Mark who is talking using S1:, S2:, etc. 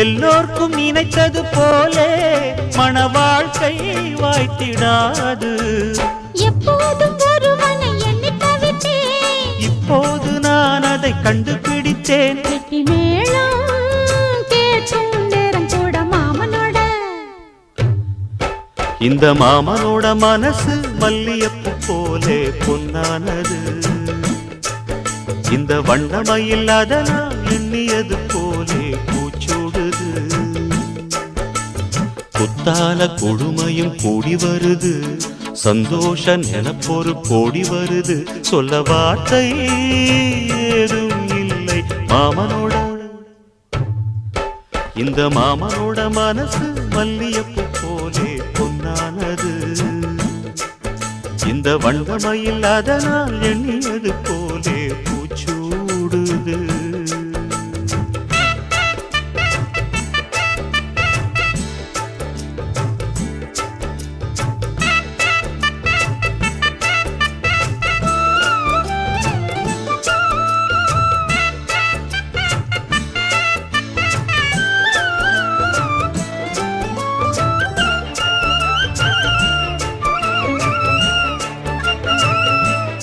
S1: எல்லோர்க்கும் நினைத்தது போலே மன வாழ்க்கை வாய்த்திடாது.
S2: எப்போதும் ஒருவனை எண்ணி தவித்தேன்,
S1: இப்போது நான் அதை கண்டுபிடித்தேன்.
S2: கெட்டி மேளம் கேட்கும் நேரம் கூட மாமனோட.
S1: இந்த மாமனோட மனசு மல்லியப்பு போலே பொன்னானது. இந்த வண்ணமயில் அதனால் எண்ணியது போலே பூச்சூடுது. புத்தால கொடுமையும் கூடி வருது, சந்தோஷ நினப்பொரு கோடி வருது. சொல்ல வார்த்தை ஏதும் இல்லை மாமனோட. இந்த மாமனோட மனசு மல்லியப்பு போலே பொன்னானது. இந்த வண்ணமயில் அதனால் எண்ணியது போலே